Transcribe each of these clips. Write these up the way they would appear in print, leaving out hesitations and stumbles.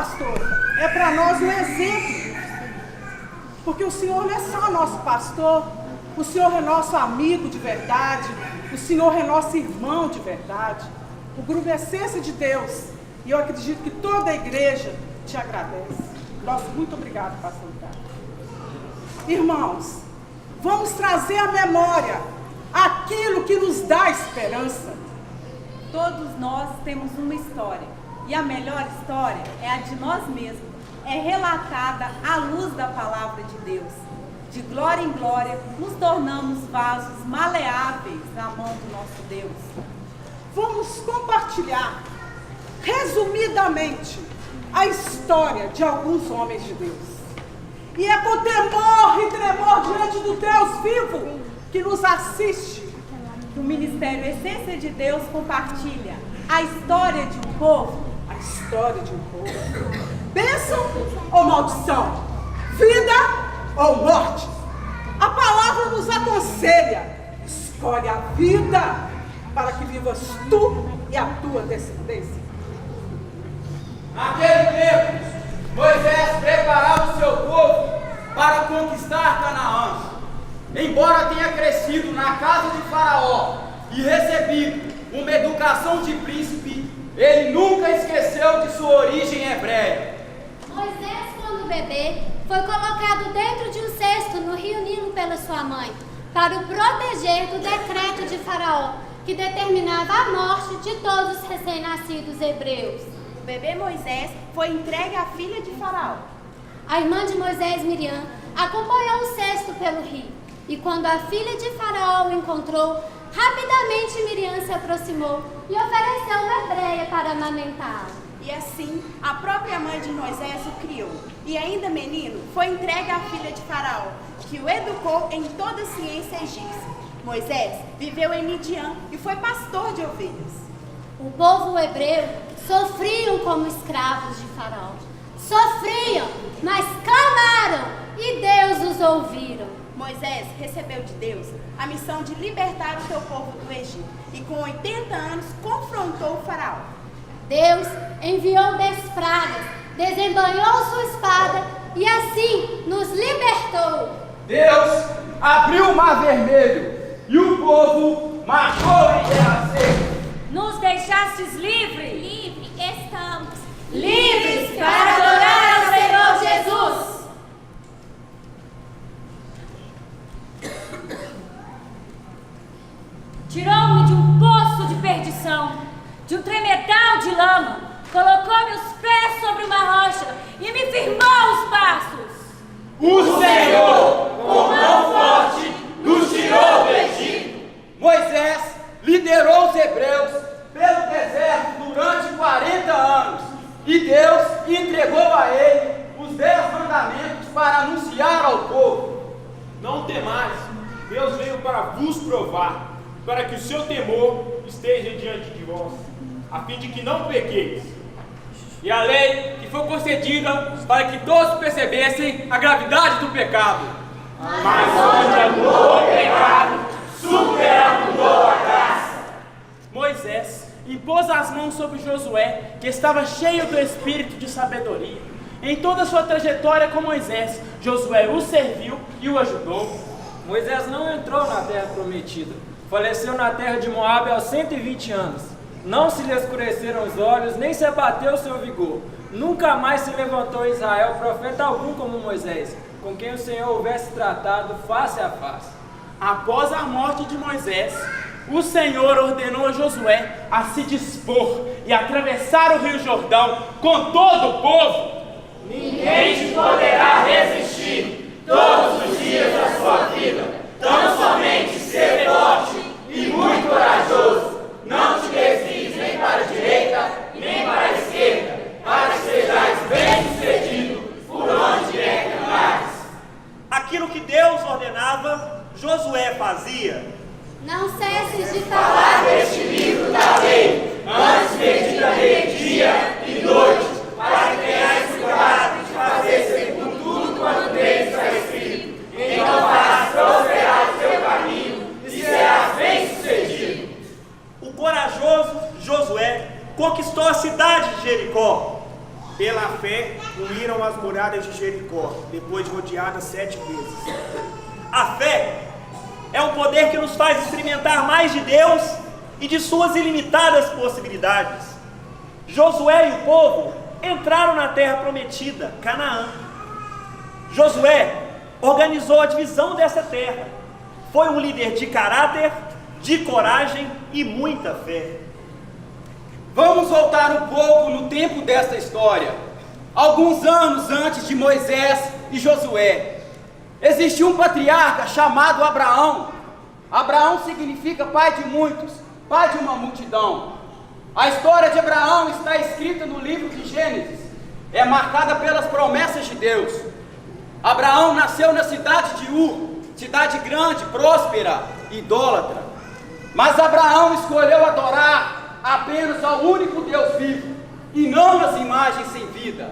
pastor, é para nós um exemplo. Porque o Senhor não é só nosso pastor, o Senhor é nosso amigo de verdade, o Senhor é nosso irmão de verdade. O grupo é Essência de Deus, e eu acredito que toda a igreja te agradece. Nosso muito obrigado, pastor Ricardo. Irmãos, vamos trazer à memória aquilo que nos dá esperança. Todos nós temos uma história, e a melhor história é a de nós mesmos. É relatada à luz da palavra de Deus. De glória em glória, nos tornamos vasos maleáveis na mão do nosso Deus. Vamos compartilhar, resumidamente, a história de alguns homens de Deus. E é com temor e tremor diante do Deus vivo que nos assiste. O Ministério Essência de Deus compartilha a história de um povo. A história de um povo. Bênção ou maldição? Vida ou morte? A palavra nos aconselha. Escolhe a vida para que vivas tu e a tua descendência. Naquele tempo, Moisés preparava o seu povo para conquistar Canaã. Embora tenha crescido na casa de Faraó e recebido uma educação de príncipe, ele nunca esqueceu de sua origem hebreia. Moisés, quando bebê, foi colocado dentro de um cesto no rio Nilo pela sua mãe, para o proteger do decreto de Faraó, que determinava a morte de todos os recém-nascidos hebreus. O bebê Moisés foi entregue à filha de Faraó. A irmã de Moisés, Miriam, acompanhou o cesto pelo rio, e quando a filha de Faraó o encontrou, rapidamente Miriam se aproximou e ofereceu uma hebreia para amamentá-lo. E assim, a própria mãe de Moisés o criou. E ainda menino, foi entregue à filha de Faraó, que o educou em toda a ciência egípcia. Moisés viveu em Midian e foi pastor de ovelhas. O povo hebreu sofriam como escravos de Faraó. Sofriam, mas clamaram e Deus os ouviram. Moisés recebeu de Deus a missão de libertar o seu povo do Egito e com 80 anos confrontou o Faraó. Deus enviou 10 pragas, desembanhou sua espada e assim nos libertou. Deus abriu o mar vermelho e o povo marchou em terra seca. Nos deixastes livres. Livre estamos. Livres para adorar ao Senhor Jesus. Tirou-me de um poço de perdição, de um tremedal de lama, colocou meus pés sobre uma rocha e me firmou os passos. O Senhor, com mão forte, nos tirou do Egito. Moisés liderou os hebreus pelo deserto durante 40 anos e Deus entregou a ele os 10 mandamentos para anunciar ao povo. Não temais, Deus veio para vos provar, para que o seu temor esteja diante de vós, a fim de que não pequeis. E a lei que foi concedida para que todos percebessem a gravidade do pecado. Mas onde abundou o pecado, superabundou a graça. Moisés impôs as mãos sobre Josué, que estava cheio do espírito de sabedoria. Em toda a sua trajetória com Moisés, Josué o serviu e o ajudou. Moisés não entrou na terra prometida. Faleceu na terra de Moabe aos 120 anos. Não se lhe escureceram os olhos, nem se abateu o seu vigor. Nunca mais se levantou em Israel profeta algum como Moisés, com quem o Senhor houvesse tratado face a face. Após a morte de Moisés, o Senhor ordenou a Josué a se dispor e atravessar o rio Jordão com todo o povo. Ninguém te poderá resistir todos os dias da sua vida. Tão somente ser forte e muito corajoso. Não te desvies nem para a direita, nem para a esquerda, para que sejais bem-sucedido por onde quer que andares. Aquilo que Deus ordenava, Josué fazia. Não cesses de Falar deste livro da lei, antes medita nele dia e noite, para que tenhas cuidado de fazer segundo tudo quanto nele está escrito. Então farás prosperar o teu caminho e serás bem-sucedido. O corajoso Josué conquistou a cidade de Jericó. Pela fé, muralhas de Jericó, depois de rodeadas 7 vezes. A fé é um poder que nos faz experimentar mais de Deus e de suas ilimitadas possibilidades. Josué e o povo entraram na terra prometida, Canaã. Josué organizou a divisão dessa terra. Foi um líder de caráter, de coragem e muita fé. Vamos voltar um pouco no tempo desta história. Alguns anos antes de Moisés e Josué, existia um patriarca chamado Abraão. Abraão significa pai de muitos, pai de uma multidão. A história de Abraão está escrita no livro de Gênesis. É marcada pelas promessas de Deus. Abraão nasceu na cidade de Ur, cidade grande, próspera, idólatra. Mas Abraão escolheu adorar apenas ao único Deus vivo, e não as imagens sem vida.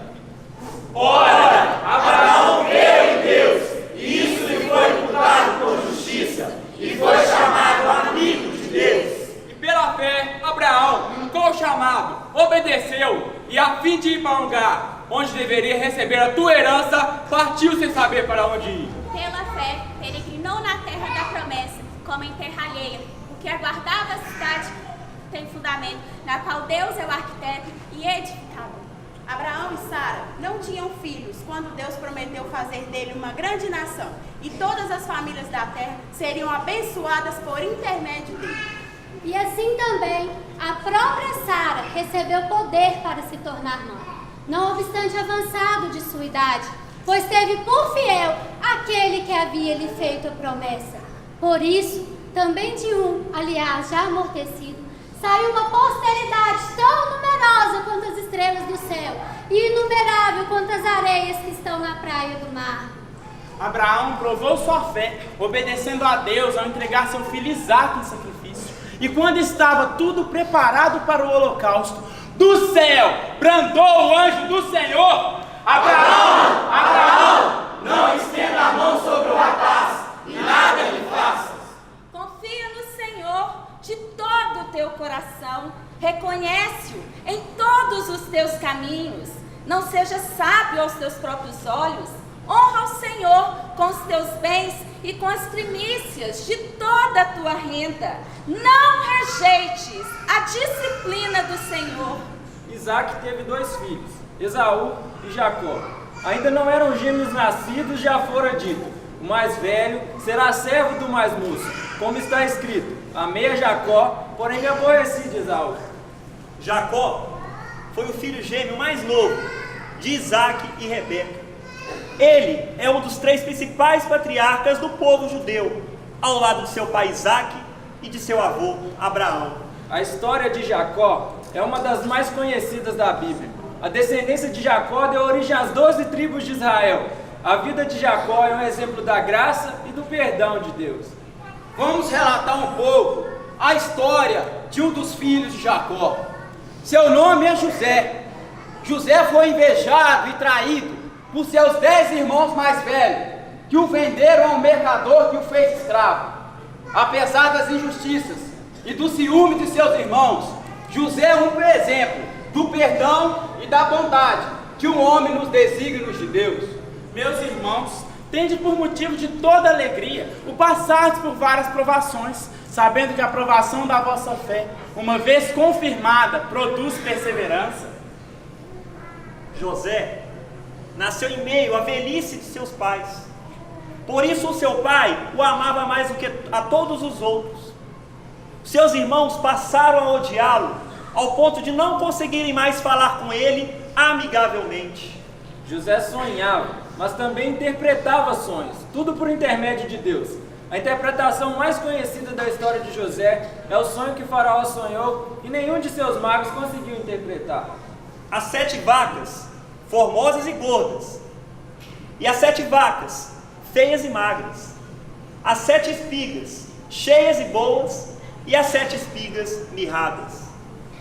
Ora, Abraão creu em Deus, e isso lhe foi imputado por justiça, e foi chamado amigo de Deus. E pela fé, Abraão, com o chamado, obedeceu, e a fim de ir para um lugar onde deveria receber a tua herança, partiu sem saber para onde ir. Pela fé, peregrinou na terra da promessa, como em terra alheia, porque aguardava a cidade que tem fundamento, na qual Deus é o arquiteto e edificador. Abraão e Sara não tinham filhos quando Deus prometeu fazer dele uma grande nação, e todas as famílias da terra seriam abençoadas por intermédio dele. E assim também, a própria Sara recebeu poder para se tornar mãe, não obstante avançado de sua idade, pois teve por fiel aquele que havia lhe feito a promessa. Por isso, também de um, aliás, já amortecido, saiu uma posteridade tão numerosa quanto as estrelas do céu, e inumerável quanto as areias que estão na praia do mar. Abraão provou sua fé, obedecendo a Deus ao entregar seu filho Isaque em sacrifício. E quando estava tudo preparado para o holocausto, do céu brandou o anjo do Senhor: Abraão, Abraão, não estenda a mão sobre o rapaz, e nada lhe faças. Confia no Senhor de todo o teu coração, reconhece-o em todos os teus caminhos, não seja sábio aos teus próprios olhos, honra o Senhor com os teus bens e com as primícias de toda a tua renda, não rejeites a disciplina do Senhor. Isaque teve 2 filhos, Esaú e Jacó. Ainda não eram gêmeos nascidos, já fora dito: o mais velho será servo do mais moço, como está escrito: amei a Jacó, porém me aborreci de Esaú. Jacó foi o filho gêmeo mais novo de Isaque e Rebeca. Ele é um dos 3 principais patriarcas do povo judeu, ao lado de seu pai Isaque e de seu avô Abraão. A história de Jacó é uma das mais conhecidas da Bíblia. A descendência de Jacó deu origem às 12 tribos de Israel. A vida de Jacó é um exemplo da graça e do perdão de Deus. Vamos relatar um pouco a história de um dos filhos de Jacó. Seu nome é José. José foi invejado e traído por seus 10 irmãos mais velhos, que o venderam a um mercador que o fez escravo. Apesar das injustiças e do ciúme de seus irmãos, José é um exemplo do perdão e da bondade que um homem nos desígnios de Deus. Meus irmãos, tende por motivo de toda alegria o passardes por várias provações, sabendo que a provação da vossa fé, uma vez confirmada, produz perseverança. José nasceu em meio à velhice de seus pais. Por isso o seu pai o amava mais do que a todos os outros. Seus irmãos passaram a odiá-lo, ao ponto de não conseguirem mais falar com ele amigavelmente. José sonhava, mas também interpretava sonhos, tudo por intermédio de Deus. A interpretação mais conhecida da história de José é o sonho que Faraó sonhou e nenhum de seus magos conseguiu interpretar. As 7 vacas, formosas e gordas, e as 7 vacas, feias e magras, as 7 espigas, cheias e boas, e as 7 espigas mirradas.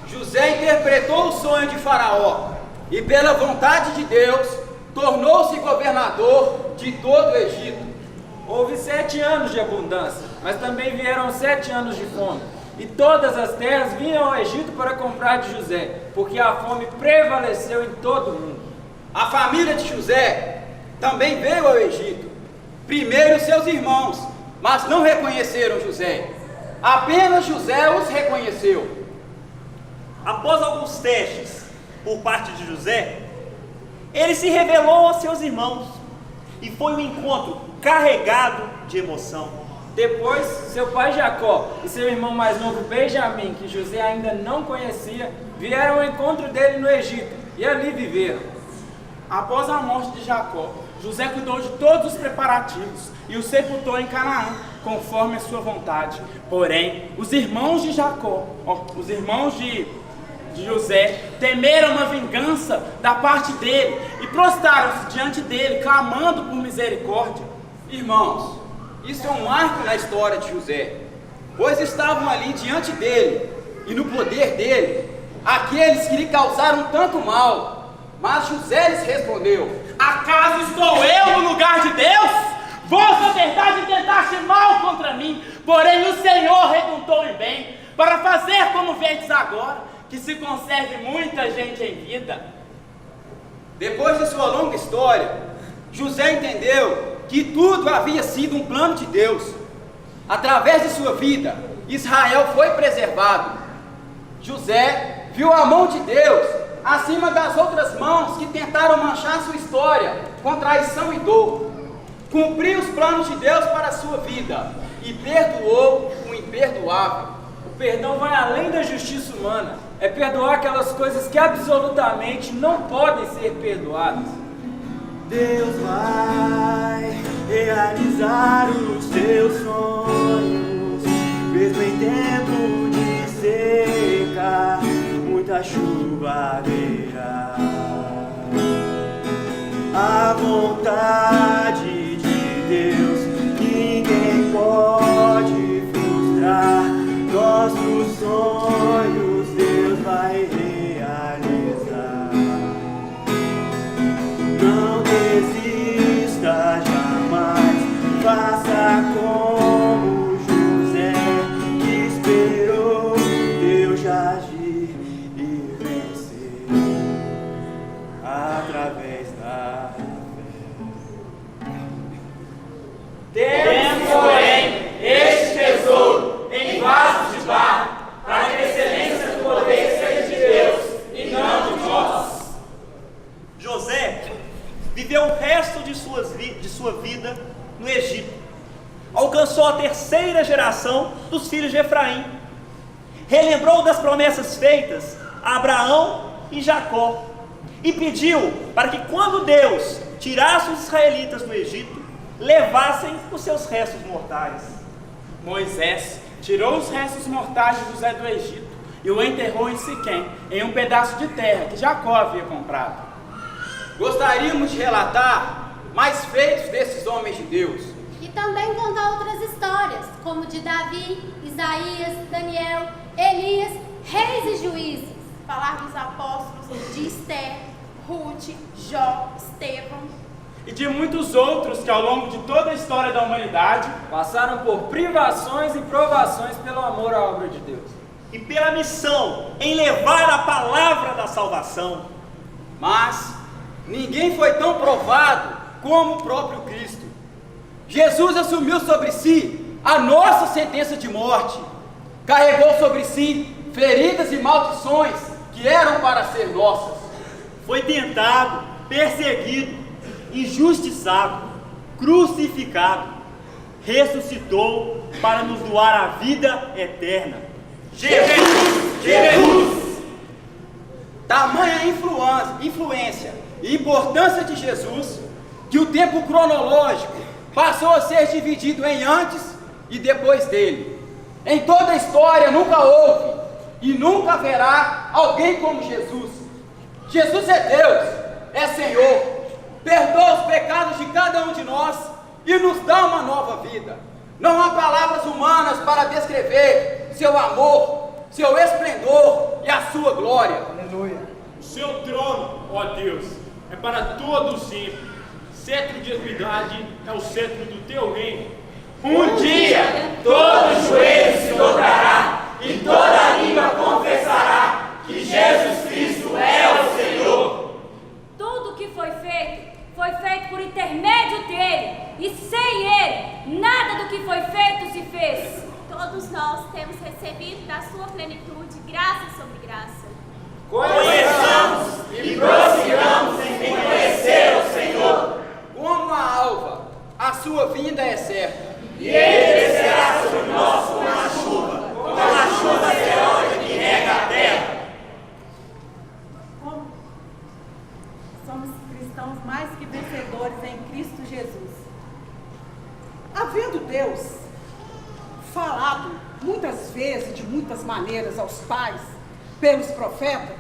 José interpretou o sonho de Faraó e, pela vontade de Deus, tornou-se governador de todo o Egito. Houve 7 anos de abundância, mas também vieram 7 anos de fome. E todas as terras vinham ao Egito para comprar de José, porque a fome prevaleceu em todo o mundo. A família de José também veio ao Egito. Primeiro seus irmãos, mas não reconheceram José. Apenas José os reconheceu. Após alguns testes por parte de José, ele se revelou aos seus irmãos e foi um encontro carregado de emoção. Depois, seu pai Jacó e seu irmão mais novo Benjamim, que José ainda não conhecia, vieram ao encontro dele no Egito e ali viveram. Após a morte de Jacó, José cuidou de todos os preparativos e o sepultou em Canaã, conforme a sua vontade. Porém, os irmãos de Jacó, os irmãos de José, temeram uma vingança da parte dele e prostraram-se diante dele, clamando por misericórdia. Irmãos, isso é um marco na história de José, pois estavam ali diante dele e no poder dele aqueles que lhe causaram tanto mal. Mas José lhes respondeu: acaso estou eu no lugar de Deus? Vossa verdade tentaste mal contra mim, porém o Senhor recontou em bem, para fazer como vedes agora, que se conserve muita gente em vida. Depois de sua longa história, José entendeu que tudo havia sido um plano de Deus. Através de sua vida, Israel foi preservado. José viu a mão de Deus acima das outras mãos que tentaram manchar sua história com traição e dor. Cumpriu os planos de Deus para a sua vida e perdoou o imperdoável. O perdão vai além da justiça humana. É perdoar aquelas coisas que absolutamente não podem ser perdoadas. Deus vai realizar os teus sonhos, mesmo em tempo de seca, muita chuva virá. A vontade de Deus ninguém pode frustrar. Nossos sonhos Deus vai realizar. Não desista jamais, faça como José que esperou Deus agir e vencer através da fé. Temos, porém, este tesouro em vasos de barro, para que a excelência do poder seja de Deus e não de nós. José viveu o resto de sua vida no Egito. Alcançou a terceira geração dos filhos de Efraim. Relembrou das promessas feitas a Abraão e Jacó. E pediu para que quando Deus tirasse os israelitas do Egito, levassem os seus restos mortais. Moisés tirou os restos mortais de José do Egito e o enterrou em Siquém, em um pedaço de terra que Jacó havia comprado. Gostaríamos de relatar mais feitos desses homens de Deus. E também contar outras histórias, como de Davi, Isaías, Daniel, Elias, reis e juízes. Falar dos apóstolos, de Esther, Ruth, Jó, Estevão. E de muitos outros que ao longo de toda a história da humanidade passaram por privações e provações pelo amor à obra de Deus. E pela missão em levar a palavra da salvação. Mas ninguém foi tão provado como o próprio Cristo. Jesus assumiu sobre si a nossa sentença de morte. Carregou sobre si feridas e maldições que eram para ser nossas. Foi tentado, perseguido, injustiçado, crucificado, ressuscitou para nos doar a vida eterna. Jesus! Jesus! Tamanha influência e importância de Jesus, que o tempo cronológico passou a ser dividido em antes e depois dele. Em toda a história nunca houve e nunca haverá alguém como Jesus. Jesus é Deus, é Senhor, perdoa os pecados de cada um de nós e nos dá uma nova vida. Não há palavras humanas para descrever seu amor, seu esplendor e a sua glória. Aleluia. O seu trono, ó Deus, é para todo sempre. Cetro de equidade é o cetro do teu reino. Um dia todo joelho se dobrará e toda língua confessará que Jesus Cristo é o Senhor. Tudo que foi Ele, e sem Ele, nada do que foi feito se fez. Todos nós temos recebido da sua plenitude graça sobre graça. Conheçamos e prossigamos em conhecer o Senhor. Como a alva, a sua vinda é certa. E Ele descerá sobre nós como a chuva serôdia que rega a terra. Somos cristãos mais que vencedores em Cristo Jesus. Havendo Deus falado muitas vezes, de muitas maneiras aos pais, pelos profetas,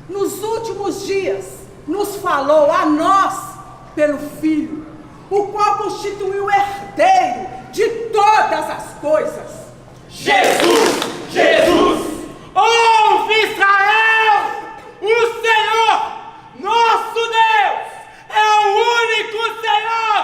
nos últimos dias nos falou a nós pelo Filho, o qual constituiu o herdeiro de todas as coisas. Jesus! Jesus! Ouve, Israel! O Senhor, nosso Deus, é o único Senhor!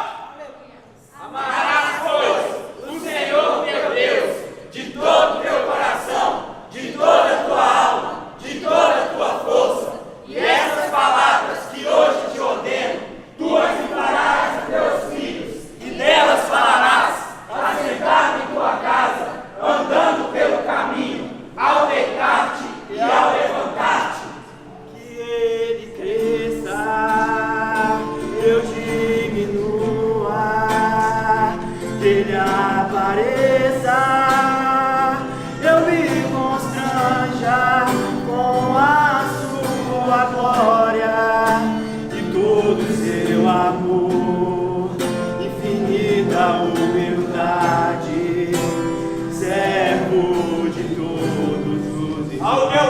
Amarás, pois, o Senhor teu Deus, de todo o teu coração, de toda a tua alma, de toda a tua força. E essas palavras que hoje te ordeno, tu as ensinarás a teus filhos, e delas falarás, assentado em tua casa, andando pelo caminho, ao deitar-te e ao levantar-te. Que ele cresça, eu diminua, que ele apareça, eu me constranja com a sua glória e todo o seu amor, infinita humildade, servo de todos os irmãos. Ao meu